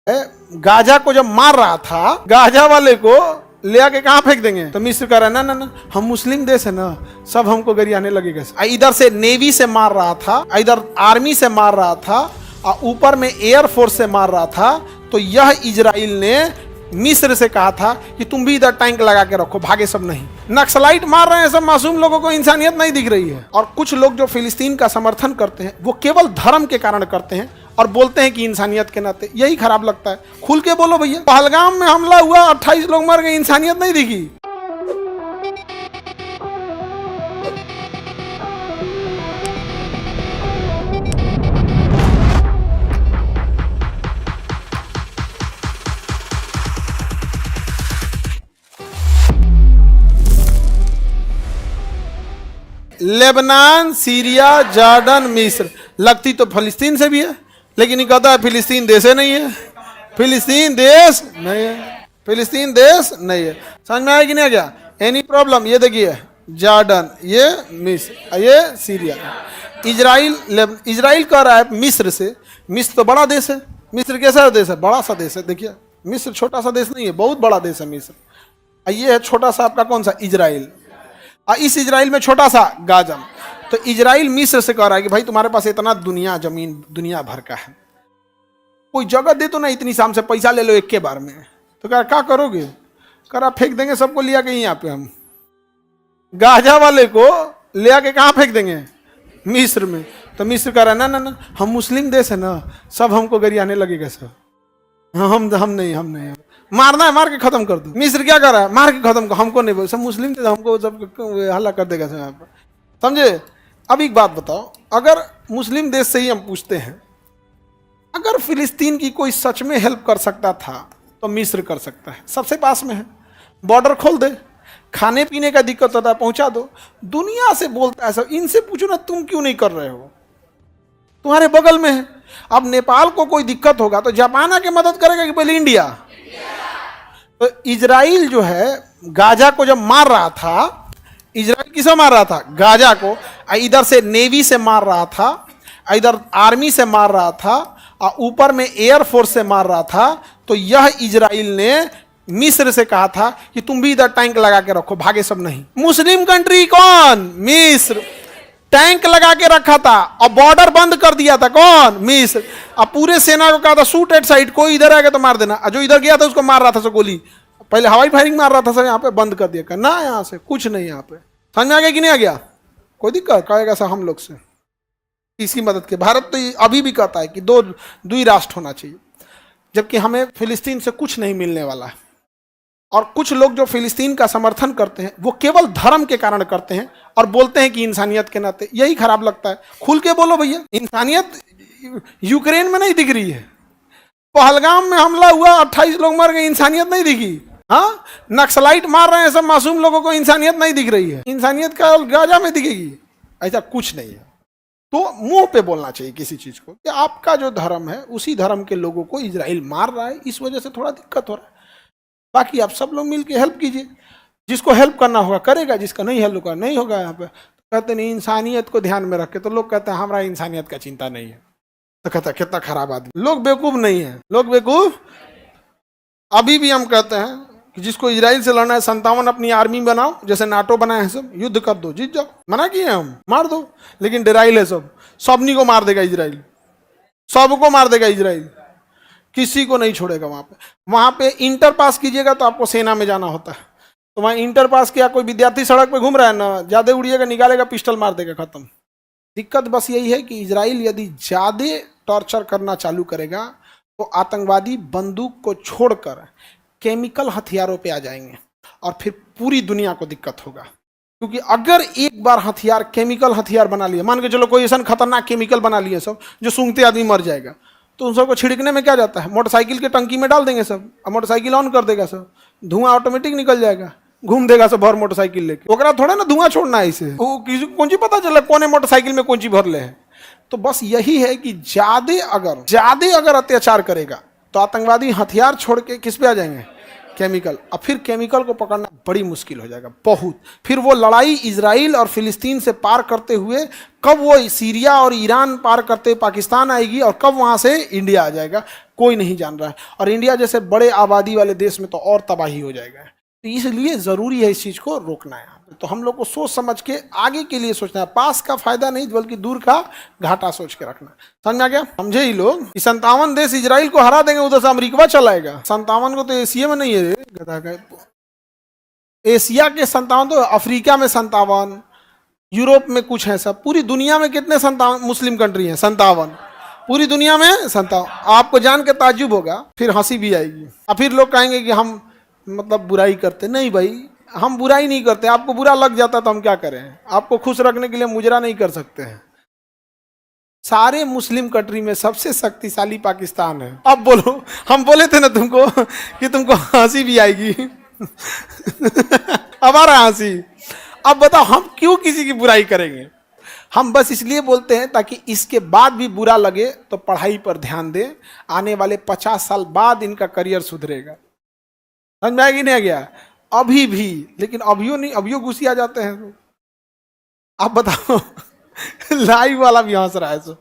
Gaza को जब मार रहा था, गाजा वाले को ले आके कहाँ फेंक देंगे? तो मिस्र कह रहा है ना ना ना, हम मुस्लिम देश है ना, सब हमको गरियाने लगेगा। इधर से नेवी से मार रहा था, इधर आर्मी से मार रहा था, और ऊपर में एयरफोर्स से मार रहा था। तो यह इजराइल ने मिस्र से कहा था कि तुम भी इधर टैंक लगा के रखो, भागे सब नहीं। नक्सलाइट मार रहे हैं सब मासूम लोगों को, इंसानियत नहीं दिख रही है। और कुछ लोग जो फिलिस्तीन का समर्थन करते हैं वो केवल धर्म के कारण करते हैं और बोलते हैं कि इंसानियत के नाते। यही खराब लगता है। खुल के बोलो भैया, पहलगाम में हमला हुआ, 28 लोग मर गए, इंसानियत नहीं दिखी? लेबनान, सीरिया, जॉर्डन, मिस्र, लगती तो फिलिस्तीन से भी है, लेकिन ये कहता है फिलिस्तीन देश नहीं है, फिलिस्तीन देश नहीं है, फिलिस्तीन देश नहीं है। समझ में आया कि नहीं गया? Any problem? ये देखिए, जॉर्डन, ये मिस्र, ये सीरिया। इजराइल कह रहा है मिस्र से। मिस्र तो बड़ा देश है। मिस्र कैसा देश है? बड़ा सा देश है। देखिए, मिस्र छोटा सा देश नहीं है, बहुत बड़ा देश है मिस्र। ये है छोटा सा आपका कौन सा? इजराइल। इस इजराइल में छोटा सा गाजा। तो इजराइल मिस्र से कह रहा है कि भाई तुम्हारे पास इतना दुनिया जमीन दुनिया भर का है, कोई जगह दे तो ना, इतनी शाम से पैसा ले लो एक के बार में। तो कह क्या करोगे? कह रहा फेंक देंगे सबको, लिया के यहाँ पे हम गाजा वाले को ले आके कहाँ फेंक देंगे? मिस्र में। तो मिस्र कह रहा है ना ना ना, हम मुस्लिम देश है ना, सब हमको गरियाने लगेगा सब। हम नहीं, मारना है मार के खत्म कर दो। मिस्र क्या कर रहा है? मार के खत्म कर, हमको नहीं बोल, सब मुस्लिम थे, हमको सब हल्ला कर देगा सब यहाँ पर। समझे? अब एक बात बताओ, अगर मुस्लिम देश से ही हम पूछते हैं, अगर फिलिस्तीन की कोई सच में हेल्प कर सकता था तो मिस्र कर सकता है, सबसे पास में है, बॉर्डर खोल दे, खाने पीने का दिक्कत होता है पहुंचा दो। दुनिया से बोलता है सब, इनसे पूछो ना तुम क्यों नहीं कर रहे हो, तुम्हारे बगल में है। अब नेपाल को कोई दिक्कत होगा तो जापान आके मदद करेगा कि पहले इंडिया? तो इजराइल जो है गाजा को जब मार रहा था, इजराइल किसे मार रहा था? गाजा को। इधर से नेवी से मार रहा था, इधर आर्मी से मार रहा था, और ऊपर में एयरफोर्स से मार रहा था। तो यह इजराइल ने मिस्र से कहा था कि तुम भी इधर टैंक लगा के रखो, भागे सब नहीं। मुस्लिम कंट्री कौन? मिस्र। टैंक लगा के रखा था और बॉर्डर बंद कर दिया था कौन? मिस्र। अब पूरे सेना को कहा था शूट एट साइड, कोई इधर आएगा तो मार देना। जो इधर गया था उसको मार रहा था सब गोली, पहले हवाई फायरिंग मार रहा था सब, यहाँ पे बंद कर दिया ना, यहाँ से कुछ नहीं। यहाँ पे समझ में आ गया कि नहीं आ गया? कोई दिक्कत कहेगा सर हम लोग से इसकी मदद के। भारत तो अभी भी कहता है कि दो राष्ट्र होना चाहिए, जबकि हमें फिलिस्तीन से कुछ नहीं मिलने वाला है। और कुछ लोग जो फिलिस्तीन का समर्थन करते हैं वो केवल धर्म के कारण करते हैं और बोलते हैं कि इंसानियत के नाते। यही खराब लगता है। खुल के बोलो भैया, इंसानियत यूक्रेन में नहीं दिख रही है। पहलगाम में हमला हुआ, 28 लोग मर गए, इंसानियत नहीं दिखी? हाँ, नक्सलाइट मार रहे हैं सब मासूम लोगों को, इंसानियत नहीं दिख रही है? इंसानियत का गाजा में दिखेगी? ऐसा कुछ नहीं है। तो मुंह पे बोलना चाहिए किसी चीज को कि आपका जो धर्म है उसी धर्म के लोगों को इजराइल मार रहा है, इस वजह से थोड़ा दिक्कत हो रहा है। बाकी आप सब लोग मिलकर हेल्प कीजिए, जिसको हेल्प करना होगा करेगा, जिसका नहीं हेल्प करना नहीं होगा। यहाँ पे कहते नहीं इंसानियत को ध्यान में रख के, तो लोग कहते हैं हमारा इंसानियत का चिंता नहीं है। तो कहता है कितना खराब आदमी। लोग बेवकूफ नहीं है, लोग बेवकूफ। अभी भी हम कहते हैं कि जिसको इजराइल से लड़ना है 57 अपनी आर्मी बनाओ, जैसे नाटो बनाए हैं सब, युद्ध कर दो, जीत जाओ। मना किए हम, मार दो, लेकिन डेराइल है सब, सबनी को मार देगा इजराइल, सबको मार देगा इजराइल, किसी को नहीं छोड़ेगा। वहां पे इंटर पास कीजिएगा तो आपको सेना में जाना होता है। तो वहां इंटर पास किया, कोई विद्यार्थी सड़क पे घूम रहा है ना, ज्यादा उड़िएगा, निकालेगा, पिस्टल मार देगा, खत्म। दिक्कत बस यही है कि इजराइल यदि ज्यादा टॉर्चर करना चालू करेगा तो आतंकवादी बंदूक को छोड़कर केमिकल हथियारों पे आ जाएंगे और फिर पूरी दुनिया को दिक्कत होगा। क्योंकि अगर एक बार हथियार केमिकल हथियार बना लिया, मान के चलो कोई ऐसा खतरनाक केमिकल बना लिया सब जो सूंघते आदमी मर जाएगा, तो उन सबको छिड़कने में क्या जाता है? मोटरसाइकिल के टंकी में डाल देंगे सब, और मोटरसाइकिल ऑन कर देगा सब, धुआं ऑटोमेटिक निकल जाएगा, घूम देगा सब भर मोटरसाइकिल लेके। ओकरा थोड़ा ना धुआं छोड़ना है, इसे वो किसी कौन चीज पता चला कौन मोटरसाइकिल में कौन चीज भर ले है। तो बस यही है कि ज्यादा अगर अत्याचार करेगा तो आतंकवादी हथियार छोड़ के किस पे आ जाएंगे? केमिकल। अब फिर केमिकल को पकड़ना बड़ी मुश्किल हो जाएगा, बहुत। फिर वो लड़ाई इजराइल और फिलिस्तीन से पार करते हुए कब वो सीरिया और ईरान पार करते हुए पाकिस्तान आएगी और कब वहाँ से इंडिया आ जाएगा, कोई नहीं जान रहा है। और इंडिया जैसे बड़े आबादी वाले देश में तो और तबाही हो जाएगा। तो इसलिए ज़रूरी है इस चीज़ को रोकना है। तो हम लोग को सोच समझ के आगे के लिए सोचना है, पास का फायदा नहीं बल्कि दूर का घाटा सोच के रखना। समझ में आ गया? समझे ही लोग कि 57 देश इजराइल को हरा देंगे, उधर से अमेरिका चलाएगा। 57 को तो एशिया में नहीं है, गधा का। एशिया के 57 तो अफ्रीका में 57, यूरोप में कुछ है, सब पूरी दुनिया में कितने 57 मुस्लिम कंट्री हैं? 57 पूरी दुनिया में 57। आपको जान के ताज्जुब होगा, फिर हंसी भी आएगी। और फिर लोग कहेंगे कि हम मतलब बुराई करते। नहीं भाई, हम बुराई नहीं करते। आपको बुरा लग जाता तो हम क्या करें? आपको खुश रखने के लिए मुजरा नहीं कर सकते हैं। सारे मुस्लिम कंट्री में सबसे शक्तिशाली पाकिस्तान है। अब बोलो, हम बोले थे ना तुमको कि तुमको हंसी भी आएगी। अब आ रहा हंसी। अब बताओ हम क्यों किसी की बुराई करेंगे? हम बस इसलिए बोलते हैं ताकि इसके बाद भी बुरा लगे तो पढ़ाई पर ध्यान दें। आने वाले 50 साल बाद इनका करियर सुधरेगा। समझ में आएगी? नहीं आ गया? अभी भी, लेकिन अभियो नहीं, अभियो गुस्सी आ जाते हैं। आप बताओ, लाइव वाला भी हंस रहा है सो,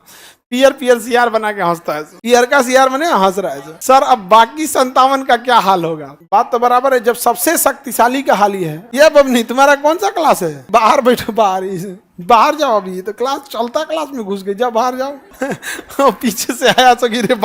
पियर पियर सीआर बना के हंसता है सो, पियर का सीआर बने हंस रहा है सो। सर अब बाकी 57 का क्या हाल होगा? बात तो बराबर है, जब सबसे शक्तिशाली का हाल ही है। ये बबनी तुम्हारा कौन सा क्लास है? बाहर बैठो, बाहर जाओ। अभी तो क्लास चलता, क्लास में घुस गई, जाओ बाहर जाओ। पीछे से आया सो गिरे।